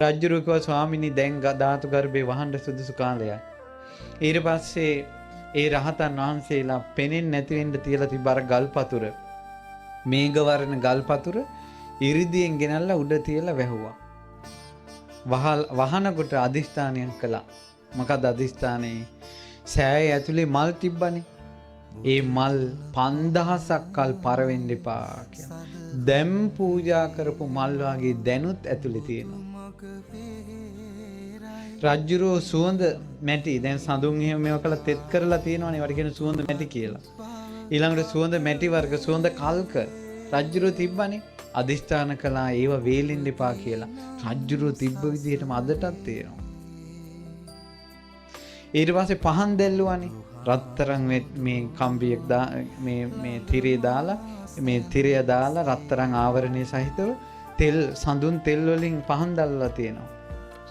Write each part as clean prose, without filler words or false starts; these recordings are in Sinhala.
රජුරු කිව්වා ස්වාමිනී දැන් ධාතු ගර්භේ වහන්න සුදුසු කාලයයි. ඊට පස්සේ ඒ රහතන් වහන්සේලා පෙනෙන්නේ නැති වෙන්න තියලා තිබ්බ අර ගල්පතුර මේඝ වර්ණ ගල්පතුර ඉරිදියෙන් ගෙනල්ලා උඩ තියලා වැහුවා. වහනකොට අදිස්ථානයක් කළා. මොකද අදිස්ථානේ සෑය ඇතුලේ මල් තිබ්බනේ. ඒ මල් 5000ක් කල් පරවෙන්න එපා කියලා. දැන් පූජා කරපු මල් වගේ දැනුත් ඇතුලේ තියෙනවා. රජ්ජුරෝ සුවඳ මැටි දැන් සඳුන් එහෙම මේවා කළා තෙත් කරලා තියෙනවනේ ඒවට කියන සුවඳ මැටි කියලා. ඊළඟට සුවඳ මැටි වර්ග සුවඳ කල්ක රජ්ජුරෝ තිබ්බනේ. අදිස්ථාන කළා ඒව වේලින්න එපා කියලා. රජ්ජුරෝ තිබ්බ විදිහටම අදටත් තියෙනවා. ඊට පස්සේ පහන් දැල්ලුවානේ. රත්තරන් මේ කම්බියක් මේ තිරේ දාලා මේ තිරය දාලා රත්තරන් ආවරණය සහිතව තෙල් සඳුන් තෙල් වලින් පහන් දැල්ලලා තියෙනවා.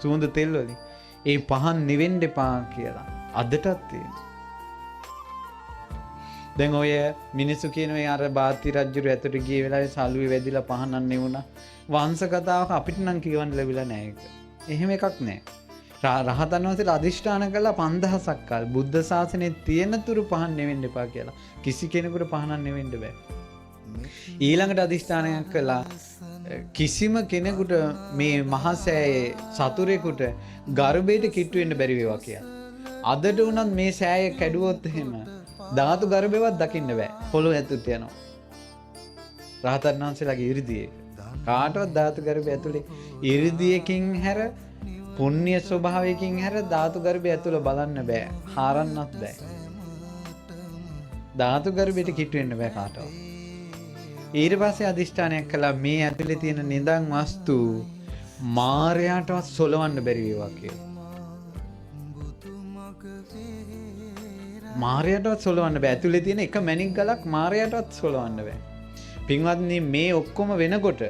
සුවඳ තෙල් වලින්. ඒ පහන් නිවෙන්න එපා කියලා අදටත් තියෙනවා. දැන් ඔය මිනිස්සු කියනවා අර බාති රජුරු ඇතුළට ගිය වෙලාවේ සල්ුවේ වැදිලා පහනක් නෙවුණා. වංශ කතාවක අපිට නම් කියවන්න ලැබිලා නැහැ ඒක. එහෙම එකක් නැහැ. රහතන් වහන්සේලා අදිෂ්ඨාන කළා 5000ක් කල් බුද්ධ ශාසනයේ තියෙන තුරු පහන් නෙවෙන්න එපා කියලා. කිසි කෙනෙකුට පහනක් නෙවෙන්න බෑ. ඊළඟට අදිෂ්ඨානයක් කළා කිසිම කෙනෙකුට මේ මහසෑයේ සතුරෙකුට ගර්භයට කිට්ටු වෙන්න බැරි වේවා කියලා. අදට උනත් මේ සෑය කැඩුවොත් එහෙම ධාතු ගර්භයවත් දකින්න බෑ. පොළොව ඇතුළට යනවා. රහතන් වහන්සේලාගේ 이르දියේ කාටවත් ධාතු ගර්භය ඇතුලේ 이르දියකින් හැර පුණ්‍ය ස්වභාවයකින් හැර ධාතු ගර්භය ඇතුළ බලන්න බෑ. හාරන්නත් බෑ. ධාතු ගර්භයට කිට්ටු වෙන්න බෑ කාටවත්. ඊට පස්සේ අදිෂ්ඨානයක් කළා මේ ඇතුලේ තියෙන නිදන් වස්තු මායයටවත් සොලවන්න බැරි වේවා කියලා. මායයටවත් සොලවන්න බෑ. ඇතුලේ තියෙන එක මණික් ගලක් මායයටවත් සොලවන්න බෑ. පින්වත්නි මේ ඔක්කොම වෙනකොට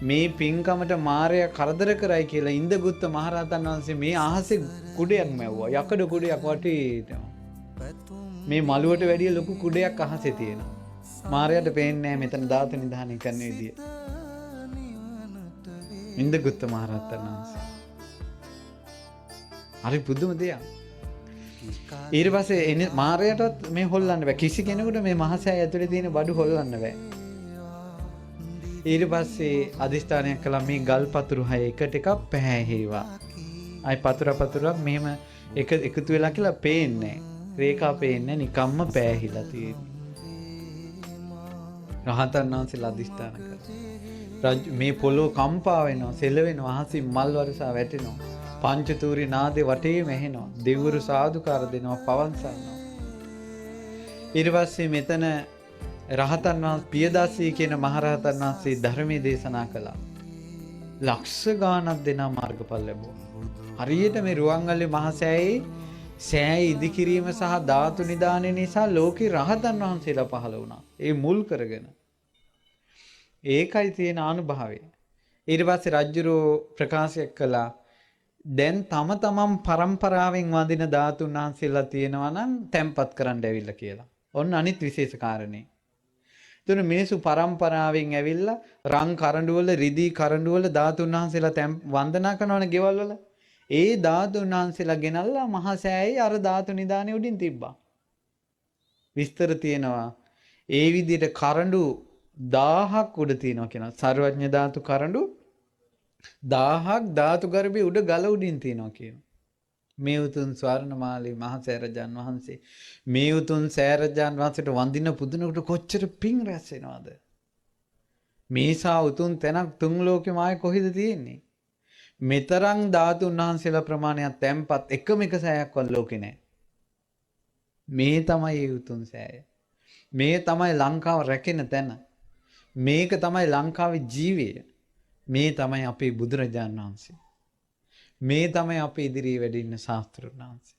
මේ පින්කමට මායя කරදර කරයි කියලා ඉන්දගුත්ත මහරහතන් වහන්සේ මේ අහසේ කුඩයක් මැව්වා. යකඩ කුඩයක් වටේට. මේ මළුවට වැඩිය ලොකු කුඩයක් අහසේ තියෙනවා. මාරයට පේන්නේ නැහැ මෙතන ධාතු නිධානය කරන විදිය. ඉන්දගුත්ත මහරහතන් වහන්සේ. හරි පුදුම දෙයක්. ඊට පස්සේ මාරයටත් මේ හොල්ලන්න බෑ. කිසි කෙනෙකුට මේ මහසෑය ඇතුලේ තියෙන බඩු හොල්ලන්න බෑ. ඊට පස්සේ අදිෂ්ඨානයක් කළා මේ ගල් පතුරු 6 එකට එකක් පැහැහෙවා. අයි පතුරක් මෙහෙම එකතු වෙලා කියලා පේන්නේ නැහැ. රේඛා පේන්නේ නිකම්ම පෑහිලා තියෙන්නේ. රහතන් වහන්සේලා අදිෂ්ඨාන කළා. මේ පොළොව කම්පා වෙනවා, සෙලවෙනවා, අහසින් මල් වර්ෂා වැටෙනවා. පංචතූරි නාදේ වටේම ඇහෙනවා. දෙවිවරු සාදුකාර දෙනවා, පවන් සරනවා. ඊට පස්සේ මෙතන රහතන් වහන්සේ පියදාසී කියන මහරහතන් වහන්සේ ධර්මයේ දේශනා කළා. ලක්ෂ ගාණක් දෙනා මාර්ගඵල ලැබුවා. හරියට මේ රුවන්වැලි මහසෑයේ සෑය ඉදිකිරීම සහ ධාතු නිදානය නිසා ලෝකේ රහතන් වහන්සේලා පහළ වුණා. ඒ මුල් කරගෙන. ඒකයි තියෙන අනුභවය. ඊට පස්සේ රජුරෝ ප්‍රකාශයක් කළා දැන් තමන් පරම්පරාවෙන් වඳින ධාතුන් වහන්සේලා තියෙනවා නම් තැම්පත් කරන්න ඇවිල්ලා කියලා. ඔන්න අනිත් විශේෂ කාරණේ. එතන මිනිස්සු පරම්පරාවෙන් ඇවිල්ලා රන් කරඬු වල රිදී කරඬු වල ධාතුන් වහන්සේලා වන්දනා කරනවනේ ගෙවල් වල. ඒ ධාතුන් වහන්සේලා ගෙනල්ලා මහසෑයේ අර ධාතු නිදානේ උඩින් තිබ්බා. විස්තර තියෙනවා. ඒ විදිහට කරඬු 1000ක් උඩ තියෙනවා කියනවා. සර්වඥ ධාතු කරඬු 1000ක් ධාතු ගර්භයේ උඩ ගල උඩින් තියෙනවා කියනවා. මේ උතුම් ස්වර්ණමාලී මහසෑරජාන් වහන්සේ මේ උතුම් සෑරජාන් වහන්සේට වඳින පුදුනකට කොච්චර පිං රැස් වෙනවද? මේසා උතුම් තැනක් තුන් ලෝකෙම ආයේ කොහෙද තියෙන්නේ? මෙතරම් ධාතුන් වහන්සේලා ප්‍රමාණයක් තැම්පත් එකම එක සෑයක්වත් ලෝකේ නැහැ. මේ තමයි උතුම් සෑය. මේ තමයි ලංකාව රැකෙන තැන. මේක තමයි ලංකාවේ ජීවය. මේ තමයි අපේ බුදුරජාණන් වහන්සේ. මේ තමයි අපේ ඉදිරියේ වැඩ ඉන්න ශාස්ත්‍රඥ වහන්සේ.